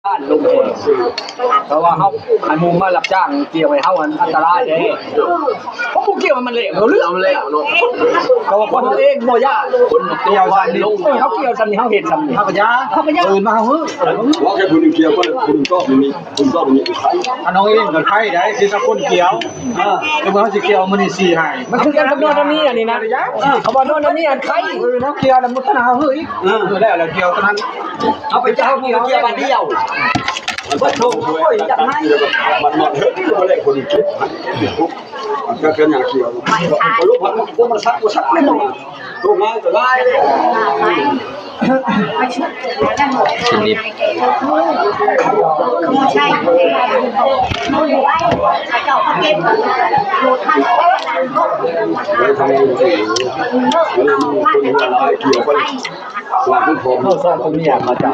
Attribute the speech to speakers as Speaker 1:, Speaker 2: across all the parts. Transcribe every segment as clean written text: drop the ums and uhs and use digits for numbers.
Speaker 1: บ้านลงเองเพราะว่าเขาขายมุมมารับจ้างเกี่ยวไปเท่ากันอันตรายเลยเพราะพวกเกี่ยวมันเละเขาเลือกมันเละเนาะเขาบอกคนเองบ่ยากคนเกี่ยวสันลงเขาเกี่ยวสันนี่เขาเห็นสันนี่เขาพยาตื่นมาเขา
Speaker 2: ว่าแค่คุณเกี่ยวคุณก็มีใคร
Speaker 3: น้องเองกับใครได้ที่สักคนเกี่ยวแล้วมันจะเกี่ยวมันนี่สี่หาย
Speaker 1: มันคือการคำนวณอันนี้อันนี้นะเขาบอกโน่นอันนี้อันใคร
Speaker 3: น้องเกี่ยวแล้วมันก็หนาวเฮ้ยแล้วเกี่ยวตอนนั้น
Speaker 1: เอาไปเจ้าเกี่ยววันเดียวมันถูกโอ้ยจังไง
Speaker 2: มันเฮ้ยคนเล่นคนคิดก็เป็นอย่างเกี่ยวลูกมันสักไม่ต้องลูกง่ายก็ได้
Speaker 4: ชิลิป
Speaker 5: ไม่ใช่มันอยู่ไว้เจ้าก็เก็บโหลดทันก็หลังก็
Speaker 2: ทำเกี่ยวไปว่าทุกคน
Speaker 1: เขาสร้างตรงนี้มาจาก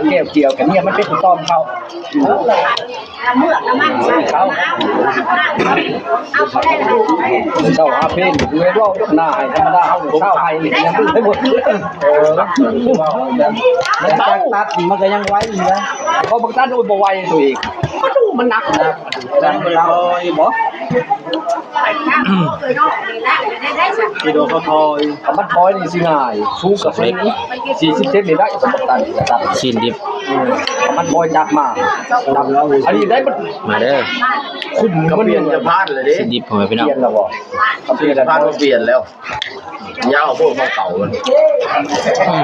Speaker 1: แก้วเกี่ยวกันเนี่ยมันเป็นตอมเขา
Speaker 5: เมื่อน้ำมันใส่เขาเอาไปได้แล้ว
Speaker 1: เจ้าอาเพนดูให้ว่าหน้าให้ธรรมดาเขาเช่าให้นี่ยังไม่หมดมันตัดมันก็ยังไว้อยู่นะเขาบังตัดโดยบ่ไวตัวเองก็ดูมันหนักนะดังเราบ่
Speaker 3: ที่โดนเขาทอย
Speaker 1: มันทอยนี่สิง่ายสู้กับเล็ก40เซนนี่ได้สมบัตินะครับ
Speaker 4: ชิลิป
Speaker 1: มันทอยจักมาอันนี้ได้
Speaker 4: มาเด้อ
Speaker 1: คุณ
Speaker 2: ก็เปลี่ยนจะพลาดเลยดิ
Speaker 4: ชิลิปผมไปพี่น้อง
Speaker 1: เปลี่ยนแล้วบ่
Speaker 2: เปลี่ยนพลาดก็เปลี่ยนแล้วยาวพวกเขาเก่ามัน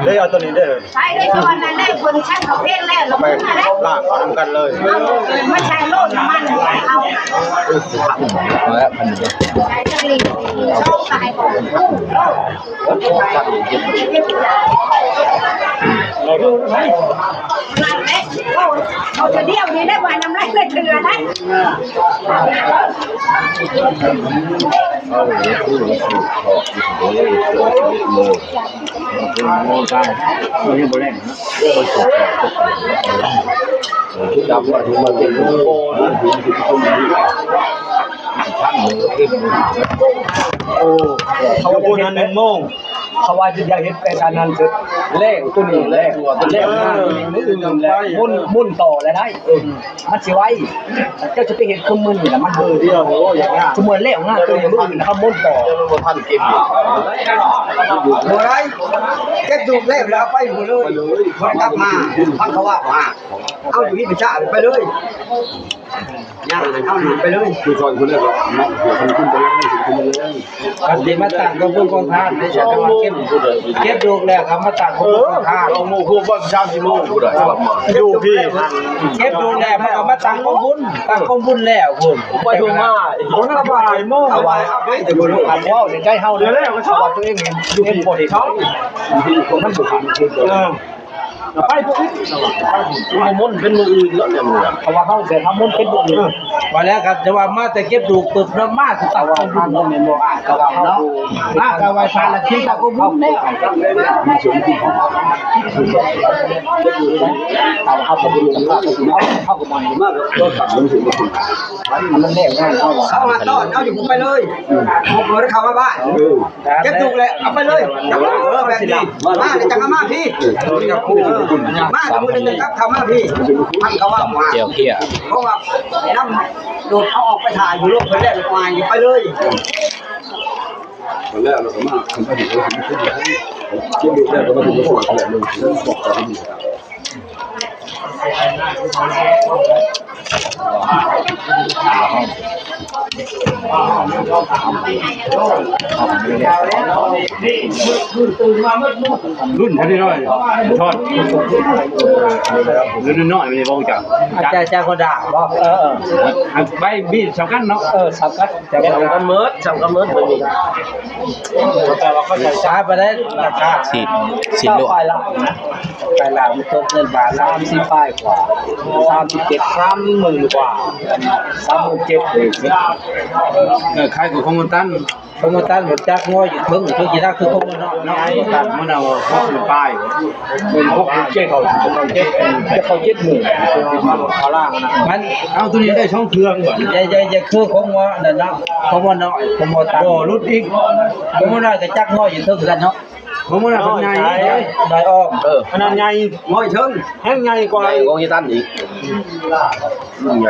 Speaker 3: ได้เอาตัวนี้ได้
Speaker 5: ใช่ได้ตอนนั้นได้คนช่างเขาเพ่งแล้วเรา
Speaker 3: ไปลากทำกันเลย
Speaker 5: ไม่ใช่โลดน้ำมันเอา
Speaker 4: แล้วพันเดียว
Speaker 5: ใช้จะรีชอบตายก่อนเอาจะเดี่ยวนี้ได้วันน้ำไรเลยเถื่อได้
Speaker 2: จับว่าถึงมันเป็นโง่นะท่าน
Speaker 1: โอ้
Speaker 3: เขาพูดนั้น1 โมง
Speaker 1: เขาว่าจะอยากเห็นแปลการนั้นคือเลขตัวนี้เลขตัวเลขมุ่นต่อแล้วได้มันสิไว้เจ้าจะไปเห็นเครื่องมือนี่แหละมัน
Speaker 3: เดียวโอ้ยอย่างเงี้ย
Speaker 1: สมมุติเลขง่ายตัวนี้มันเขามุ่นต่อ
Speaker 2: ท่านเก็บ
Speaker 1: บ่ได้เก็บดูเลขแล้วไปหมดเลยมันกลับมาพังเขาว่าเอาอยู่นี่ไปจ้าไปเลยย่างเอาหนุนไปเลย
Speaker 2: คือซอยคนแรกก็นักหัวคนขึ้นไปเลยขึ้นไปเลย
Speaker 1: กันดีมาต่างกับพวกกองทานได้จะมาเก็บดูแล้วครับมาต่างกับพวกกองทาน
Speaker 2: เอาหมู่คู่บ้านชาวสิโมกูได้ครับ
Speaker 3: อยู่พี่
Speaker 1: เก็บดูแล้วมันเอามาต่างกองบุญต่างกองบุญแล้วคุณ
Speaker 2: ไปดูมา
Speaker 3: คนละบ่ายโมง
Speaker 1: เอาไว้แต่บ่รู้กันว่าในใจเฮาเลยเขาว่าตัวเองอยู่เป็นบ่ได้เขามันบ่ทัน
Speaker 3: ไปพวกนี้
Speaker 2: มุ่นเป็นมืออื่นแล้วเนี่ยมึง
Speaker 1: เพราะว่าเขาเสียทำมุ่นเป็นบุญ
Speaker 3: มาแล้วครับจะว่ามาแต่เก็บดูปึบน้ำมาสุดตะวันทางมุ่นเป็นโมอ่ะกะว่าเนาะมากะว่าทานละคิดตะกุมุ่นเนี่ย
Speaker 1: มีส่วนที่เขาเขาก็รู้ว่าเขาก็มันมากก็ตัดลงถึงมันแน่ง่ายเขามาต้อนเอาอยู่ผมไปเลยผมเลยเข้ามาบ้านเก็บถูกเลยเอาไปเลยแบบนี้มาเลยจังมาพี่มาดูนึงครับเข้ามาพี่ท่านเขาว่า
Speaker 4: เกี่ยวเกี้ย
Speaker 1: เพราะว่าน้ำโดดเอาออกไปถ่ายอยู่โลกไปแรกมาอยู่ไปเลย
Speaker 2: ตอนแรกเราก็มาทำให้ดูให้ดูให้เก็บดูแรกก็มาดูส่วนอะไรนึงบอกกันดีครับ
Speaker 3: รุ่นเท่านี้น้อยทอดรุ่นน้อยไม่ได้บอกจัง
Speaker 1: จะคนด่าบอก
Speaker 3: ใบบีสำคัญเนาะ
Speaker 1: สำคัญสำคัญเมิดไม่มีแต่ว่าเขาจะใช้ไปได้ราคา
Speaker 4: สิโล
Speaker 1: ไปละมันตกเงินบาท30ป้ายกว่า37 30,000กว่า37เลย
Speaker 3: ใครกับคงมันตั้นหมดจักง้อยอยู่เพิ่งกี่ทักคือคงเนาะตัดมันเอาพวกป้าย
Speaker 1: เป็นพวกเจ๊เขาเขา70,000เขาล่างนะ
Speaker 3: มันเอาตัวนี้ได้ช่องเครื่องก่อน
Speaker 1: จะคือคงว่านั่นเนาะคงว่าน้อยคงว่าตัด
Speaker 3: บ่รุดอีก
Speaker 1: คงว่าน้อยก็จักง้อยอยู่เพิ่งกันเนาะ
Speaker 3: ผมว่าคนใหญ่ได้ออกขนาดใหญ่
Speaker 1: ง่อยเชิง
Speaker 3: แห้งใหญ่กว่า
Speaker 2: กองยีตันอีก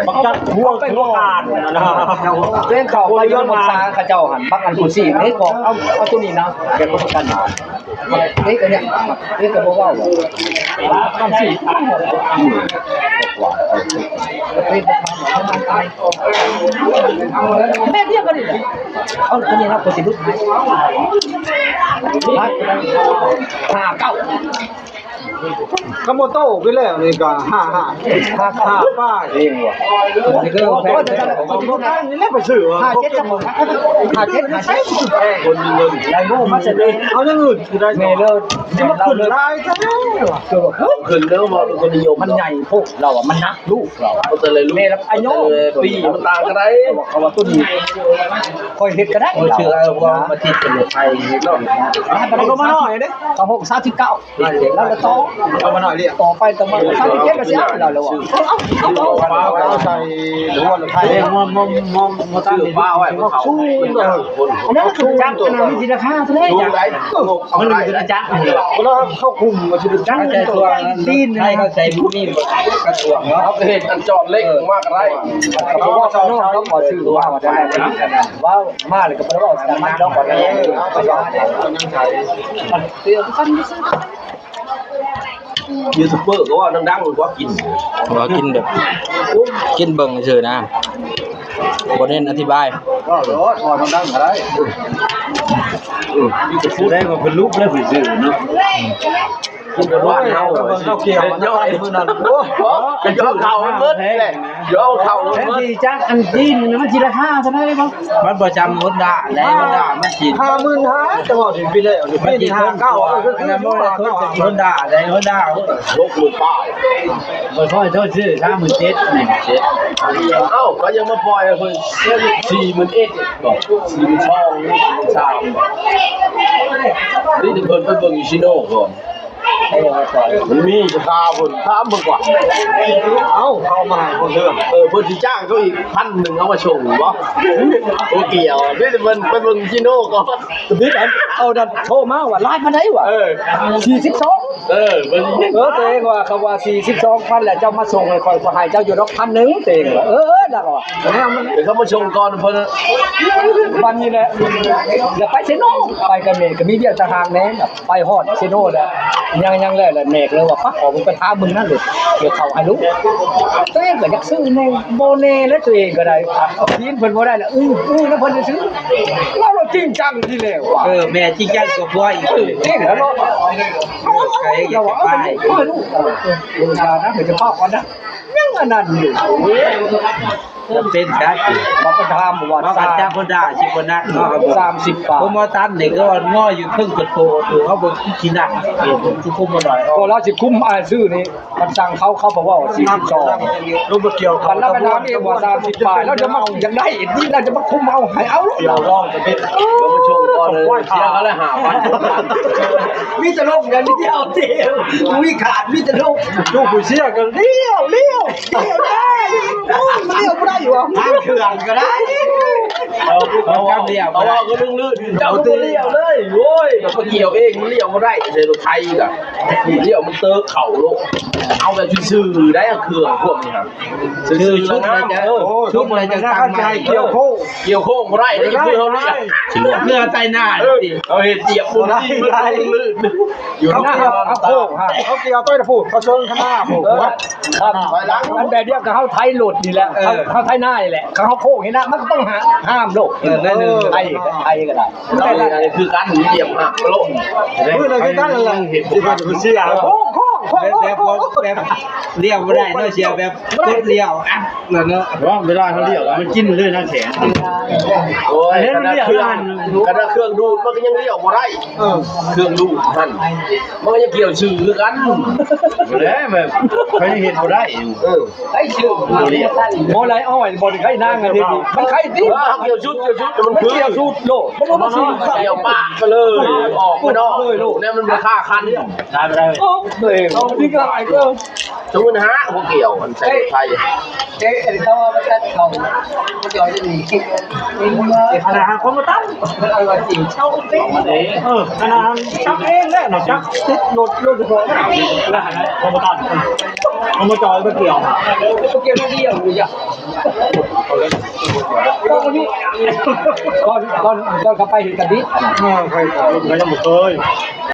Speaker 3: บักจัดหัวเป็นหัวขาดนะ
Speaker 1: เล่นเขาไปย้อนมาข้าเจ้าหันบักอันผู้สี่นี่บอกเอาตัวนี้นะเก็บประกันนี่ก็เนี่ยนี่ก็บอกว่าคำสี่แม่เรียกกันดิเอาตัวนี้นะคนสิลุก
Speaker 3: ขโมโต้ไปแล้วนี่ก็5ป้าเองว่ะนี่ก็แพงนี่แหละไปซื้อ
Speaker 1: 5 7จังหวะ5 7
Speaker 3: คนเงิน
Speaker 1: ได้โง่มาเสร็จเลย
Speaker 3: เอาอย่างอื่นคือได้
Speaker 1: เมเลอร์เราเลย
Speaker 3: ได้ซะแล้วคือแบบ
Speaker 2: ขึ้นเรื่องมาคนนิยม
Speaker 1: มันใหญ่พวกเราอ่ะมันนักลูกเรา
Speaker 2: แต่เลย
Speaker 1: เมแล้วอายุ
Speaker 2: ปีมันต่างกันได้
Speaker 1: เขาว่าต้นนี้คอยเห็ดก็ได้
Speaker 3: เชื่อว่ามาที่เป็นไทยเนาะ
Speaker 1: มันก็มาหน่อยเด้เขา39แล้วก็ต่อ
Speaker 3: เอามาหน่อยดิ
Speaker 1: ต่อไปต่อมา37ก็สิเอาเราแล้ว
Speaker 3: เอาใส่หรือว่าไทยมตั้งนี่ป้าไว้เขาสู้
Speaker 1: อันนั้นก็ถูกจังอันนั้นมีราคาเท่าไหร่จัง
Speaker 3: มันเป็นอาจารย์แล้วเข้าคุมมาชิดจังใจตัวดินให้เขาใส่ผู้นี่กระทรวงเนาะ
Speaker 2: เขาเห็นอันจอดเล็กมากไร
Speaker 1: เขาว่าชาวโน้นเขาขอซื้อว่ามาได้ว่ามาเลยก็บ่ได้ว่าสามารถดอกบ่ได้ก็ยาเนี่ยมันเตือนกันซื่อ
Speaker 2: ยูทูบเบอร์ก็ว่าดังๆว่ากิน
Speaker 4: ว่ากินแบบกินเบิ่งเฉยนะบ่เน้นอธิบาย
Speaker 3: ก็รถพอดังอะไรแสดงว่าเป็นรูปแล้วซื่อเนาะ
Speaker 2: กินแบบว่าเฮา
Speaker 3: เขาเกี่ยวมันย่อยมือนั้นโอ้
Speaker 2: ก็ย่อเข่ามันเบิดแหละย่อเข่ามันเบิด
Speaker 1: ดีจังอันดินมันสิราคาเท่าไหร่บ่
Speaker 3: มันประจำรถด่าแล้วรถด่ามันกิน50,000จังหวะถึงปีแล้วมันกิน59คือมันบ่รถด่าได้รถด่า
Speaker 2: ลกมือป้า
Speaker 3: บ่ค่อยโทษชื่อ37,000นี่
Speaker 2: เอ้าก็ยังมาปล่อยเพิ่น41,000บอก42,000นี่เพิ่นไปเบิ่งชิโน่ก่อนมันมีราคาเพิ่นถามเบิ่งก่อน
Speaker 3: เอ้าเข้ามาให้คนเด้อ
Speaker 2: เพิ่นสิจ้างเขาอีก1,000เอามาส่งบ่โอเกี่ยวนี่เพิ่นไปเบิ่งชิโน่ก่อน
Speaker 1: ดิอันเอาดันโทรมาว่าลายมาไหนวะ42
Speaker 2: เพิ่น
Speaker 1: ตัวเองว่าเขาว่า42,000แล้วเจ้ามาส่งให้คอยบ่ให้เจ้าอยู่ดอก1,000ตัวเองดักว่าแนวมัน
Speaker 2: เดี๋ยวเขามาส่งก่อนเพิ่น
Speaker 1: วันนี้แหละอย่าไปเซโนไปกันเมก็มีเดียวต่างหากแน่ไปฮอดเซโนแล้วยังแล้วเมกเลยว่าปักขอมึงไปท้ามึงนั่นเลยเดี๋ยวเขาให้รู้ตัวเองก็อยากซื้อในโบเน่แล้วตัวเองก็ได้เอาทีนเพิ่นบ่ได้แล้วแล้วเพิ่นจะซื้อเราจริงจังที่แล้วว่ะ
Speaker 3: แม่จริงจังก็บ่อีก
Speaker 1: นี่แล้วเราว่าเอาไปลูกนะเดี๋ยวจะป้าก่อนนะยังอันนั้นอยู่
Speaker 3: เป็นครับ
Speaker 1: มาประทามบอกว่า
Speaker 3: ว่าจ้าคนด่าสิคนนักเนาะ
Speaker 1: 30 บาท
Speaker 3: ผมว่าตันนี่ก็ง้ออยู่ครึ่งกระโตตัวเขาบ่กินนักสิคุมมาหน่อย
Speaker 1: ก็เราสิคุ้มซื้อนี่มันสั่งเขาบอกว่า42
Speaker 3: รูปเกี่ยว
Speaker 1: มันรับไปน้ำนี่ว่า30 บาทแล้วจะมาอย่างได้อีกนี่เราจะมาคุ้มเอาให้เอา
Speaker 3: เราลองจะเป็น
Speaker 2: เขามาส่งก่อนเลยเสียเขาเลย5,000
Speaker 1: มีแต่โลกอย่างนี้เอาเดียวมีขาดมีแต่โลก
Speaker 3: ลูกผู้เชี่ยกันเลี้ยว
Speaker 1: ได้มันเลี้ยวไม่ได้อยู่อ่ะทางเขื่อนก็ได้
Speaker 3: เอาเลี้ยว
Speaker 2: เอาว่าก็ลื่นๆเจ้าก็เลี้ยวเลยโว้ยก็เกี่ยวเองมันเลี้ยวบ่ได้ในรถไทยก็เลี้ยวมันเตอเข่าโลกเอาแบบซื่อๆได้เครื่องพวกนี้ครับซื่อๆแล้วนะ
Speaker 3: ชุดอะไรจะตั้งใจเกี่ยวโค้ง
Speaker 2: เกี่ยวโค้งบ่ได้นี่คือเขาเรียก
Speaker 3: เนื้อใจหน้า
Speaker 2: เอาเห็ดเจียบบ่ได้ลื่นๆอยู่
Speaker 1: เขา
Speaker 2: ข้างหน้า
Speaker 1: โค้งเขาเกี่ยวต้อยพูดเขาเชิงข้างหน้าพูด
Speaker 2: ถอยหลัง
Speaker 1: อันแบบเดียวกับเขาไทยหลุดนี่แหละเขาไทยหน้านี่แหละเขาโค้งนี่นะมันก็ต้องห้ามโลกไทยก็ได้
Speaker 2: นี่คือการเหยียบหักโลก
Speaker 3: มือเลยคือกันอะไรเห็นผู้เชี่ย
Speaker 1: โค้ง
Speaker 3: แบบเลี้ยวไม่ได้เนาะเชียร์แบบเลี้ยวอ่ะแล้วเนาะว่าเวลาเขาเลี้ยวมันกินเลยนะแขน
Speaker 2: โอ้ยกระดาษเครื่องดูดมันก็ยังเลี้ยวบ่ได้เครื่องดูดท่านมันก็ยังเกี่ยวชื่อคือกัน
Speaker 3: แล้วแบบเขาเห็นบ่ได้
Speaker 1: ไอ้ชื่อโมไลอ้อยบอลไข่นางกันทีมันไข่ดิ
Speaker 2: เกี่ยวชุดมัน
Speaker 1: มันเกี่ยวสูตรโลมันบ่สูตร
Speaker 2: เกี่ยวปากไปเลยออกไปนอกเลยลูกเนี่ยมันราคาคัน
Speaker 3: ได้ไม่ได้
Speaker 1: โอ้ตัวเอง
Speaker 3: เอาที่กระไรก็
Speaker 2: ชูนฮะพวกเกี่ยวมันใส่ไทย
Speaker 1: เจ๊เขาว่ามันจะเขาไม่ยอมจะหนีขนาดคนมาตั้งเอาไว้จริงเช่าเองขนาดจับเองเนี่ยหนอจับติดรถเฉพาะแล้วหันแล้วคนมาตั้งคนมาจอยมาเกี่ยวเกี่ยวไม่เดียวอยู่อย่างก็อยู่ก็เขาไปถึงกันดิใครยังไม่เคย